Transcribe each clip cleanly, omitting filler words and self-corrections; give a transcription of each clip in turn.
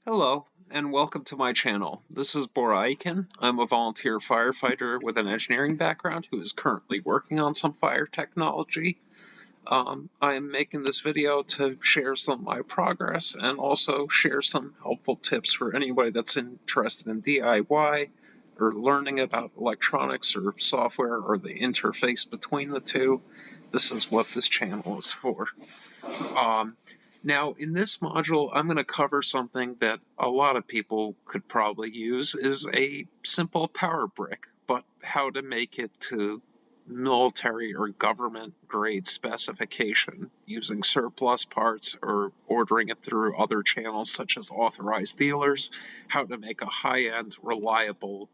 Hello, and welcome to my channel. This is Bioenno. I'm a volunteer firefighter with an engineering background who is currently working on some fire technology. I am making this video to share some of my progress and also share some helpful tips for anybody that's interested in DIY or learning about electronics or software or the interface between the two. This is what this channel is for. Now, in this module, I'm going to cover something that a lot of people could probably use is a simple power brick, but how to make it to military or government grade specification using surplus parts or ordering it through other channels such as authorized dealers, how to make a high-end, reliable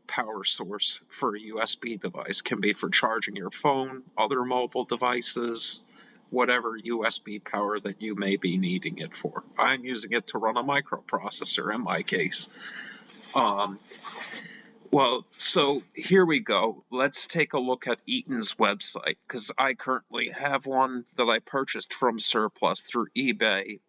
power source for a USB device. Can be for charging your phone, other mobile devices, whatever USB power that you may be needing it for. I'm using it to run a microprocessor in my case. So here we go. Let's take a look at Eaton's website, because I currently have one that I purchased from surplus through eBay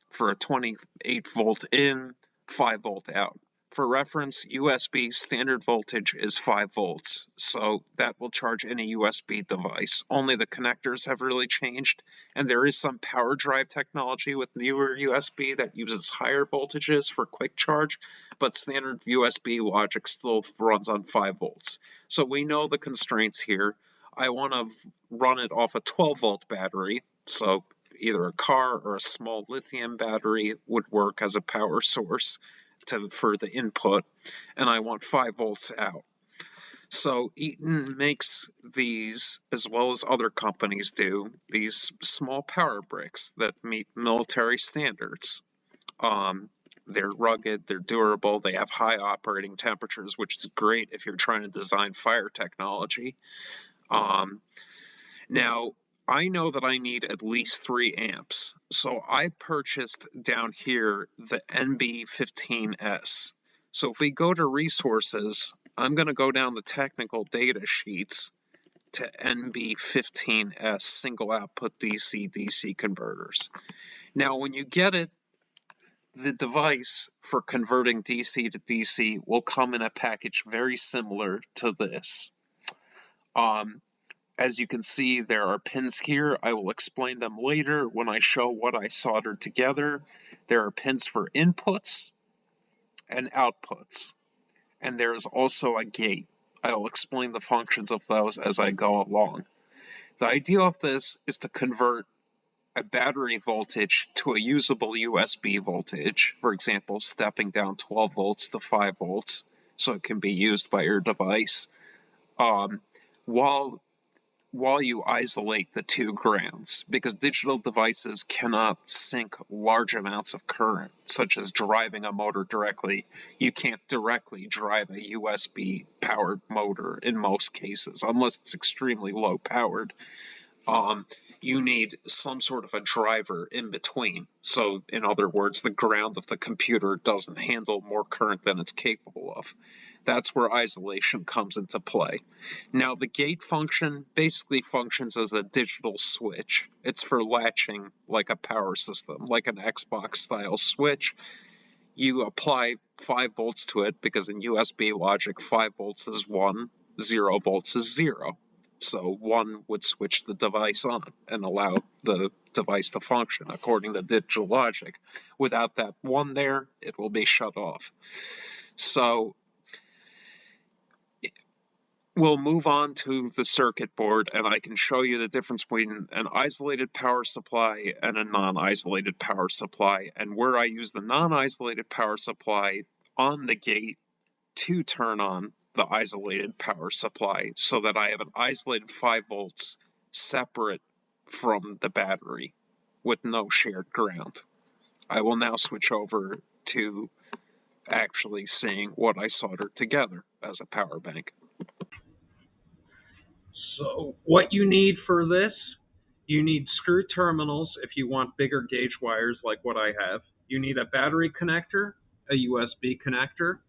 for a 28 volt in, 5 volt out. For reference, USB standard voltage is 5 volts, so that will charge any USB device. Only the connectors have really changed, and there is some power drive technology with newer USB that uses higher voltages for quick charge, but standard USB logic still runs on 5 volts. So we know the constraints here. I want to run it off a 12 volt battery, so either a car or a small lithium battery would work as a power source for the input, and I want 5 volts out. So Eaton makes these, as well as other companies do, these small power bricks that meet military standards. They're rugged, they're durable, they have high operating temperatures, which is great if you're trying to design fire technology. Now, I know that I need at least 3 amps, so I purchased down here the NB15S. So if we go to resources, I'm going to go down the technical data sheets to NB15S single output DC-DC converters. Now, when you get it, the device for converting DC to DC will come in a package very similar to this. As you can see, there are pins here. I will explain them later when I show what I soldered together. There are pins for inputs and outputs, and there is also a gate. I will explain the functions of those as I go along. The idea of this is to convert a battery voltage to a usable USB voltage, for example, stepping down 12 volts to 5 volts, so it can be used by your device, while you isolate the two grounds, because digital devices cannot sink large amounts of current, such as driving a motor directly. You can't directly drive a USB-powered motor in most cases, unless it's extremely low-powered. You need some sort of a driver in between. So, in other words, the ground of the computer doesn't handle more current than it's capable of. That's where isolation comes into play. Now, the gate function basically functions as a digital switch. It's for latching like a power system, like an Xbox-style switch. You apply 5 volts to it because in USB logic, 5 volts is 1, 0 volts is 0. So 1 would switch the device on and allow the device to function according to digital logic. Without that 1 there, it will be shut off. So we'll move on to the circuit board, and I can show you the difference between an isolated power supply and a non-isolated power supply, and where I use the non-isolated power supply on the gate to turn on the isolated power supply so that I have an isolated 5 volts separate from the battery with no shared ground. I will now switch over to actually seeing what I soldered together as a power bank. So what you need for this, you need screw terminals if you want bigger gauge wires like what I have. You need a battery connector, a USB connector,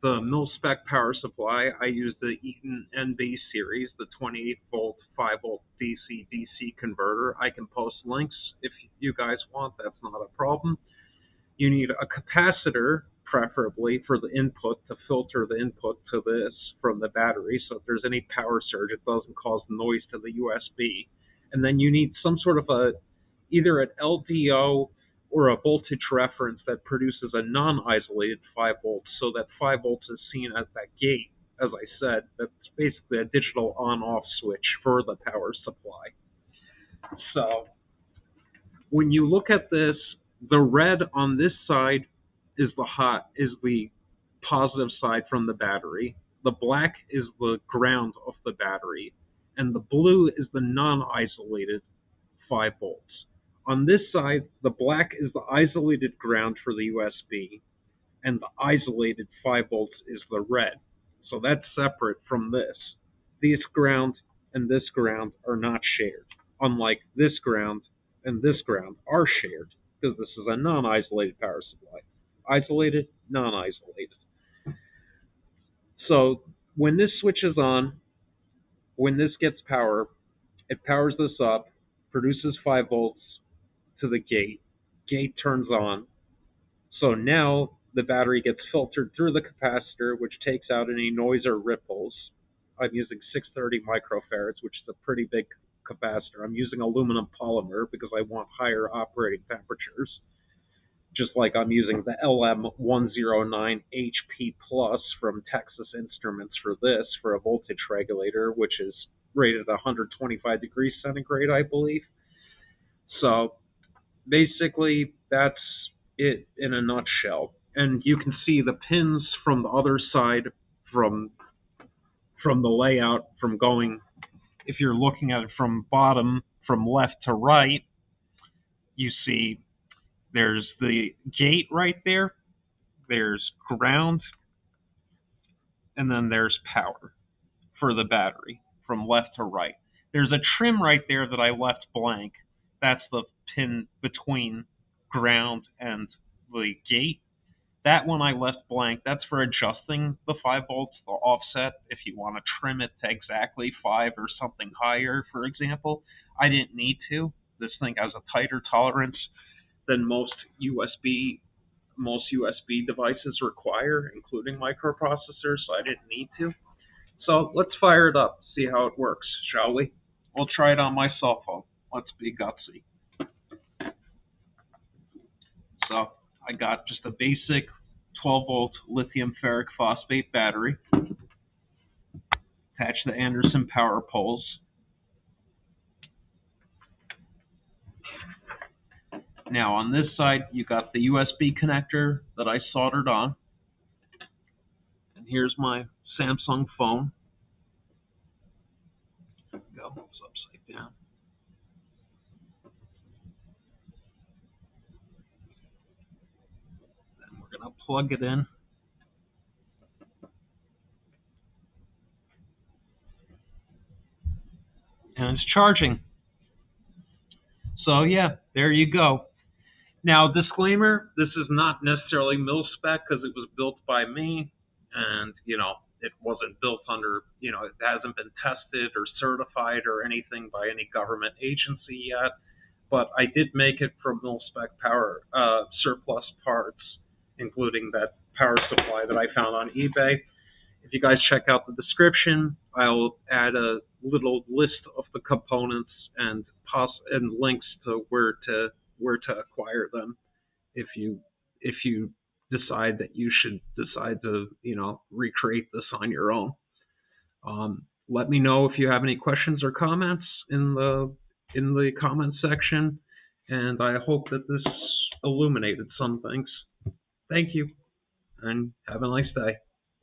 the mil-spec power supply. I use the Eaton NB series, the 28 volt, 5 volt DC-DC converter. I can post links if you guys want, that's not a problem. You need a capacitor, preferably, for the input to filter the input to this from the battery. So if there's any power surge, it doesn't cause noise to the USB. And then you need some sort of either an LDO or a voltage reference that produces a non-isolated 5 volts, so that 5 volts is seen as that gate. As I said, that's basically a digital on-off switch for the power supply. So when you look at this, the red on this side is the positive side from the battery. The black is the ground of the battery, and the blue is the non-isolated 5 volts. On this side, the black is the isolated ground for the USB, and the isolated 5 volts is the red. So that's separate from this. This ground and this ground are not shared, unlike this ground and this ground are shared, because this is a non-isolated power supply. Isolated, non-isolated. So when this switches on, when this gets power, it powers this up, produces 5 volts to the gate. Gate turns on. So now the battery gets filtered through the capacitor, which takes out any noise or ripples. I'm using 630 microfarads, which is a pretty big capacitor. I'm using aluminum polymer because I want higher operating temperatures. Just like I'm using the LM109 HP Plus from Texas Instruments for this, for a voltage regulator, which is rated at 125 degrees centigrade, I believe. So basically, that's it in a nutshell. And you can see the pins from the other side from the layout, from going, if you're looking at it from bottom, from left to right, you see there's the gate right there, there's ground, and then there's power for the battery from left to right. There's a trim right there that I left blank. That's the pin between ground and the gate. That one I left blank. That's for adjusting the 5 volts, the offset, if you want to trim it to exactly 5 or something higher, for example. I didn't need to. This thing has a tighter tolerance than most USB devices require, including microprocessors, so I didn't need to. So let's fire it up, see how it works, shall we? We'll try it on my cell phone. Let's be gutsy. So I got just a basic 12-volt lithium ferric phosphate battery. Attach the Anderson power poles. Now on this side, you got the USB connector that I soldered on. And here's my Samsung phone. There we go, it's upside down. Then we're going to plug it in. And it's charging. So yeah, there you go. Now, disclaimer, this is not necessarily mil-spec because it was built by me, and, it wasn't built under, it hasn't been tested or certified or anything by any government agency yet, but I did make it from mil-spec power surplus parts, including that power supply that I found on eBay. If you guys check out the description, I'll add a little list of the components and links to where to acquire them if you decide that you should decide to recreate this on your own. Let me know if you have any questions or comments in the comments section, and I hope that this illuminated some things. Thank you, and have a nice day.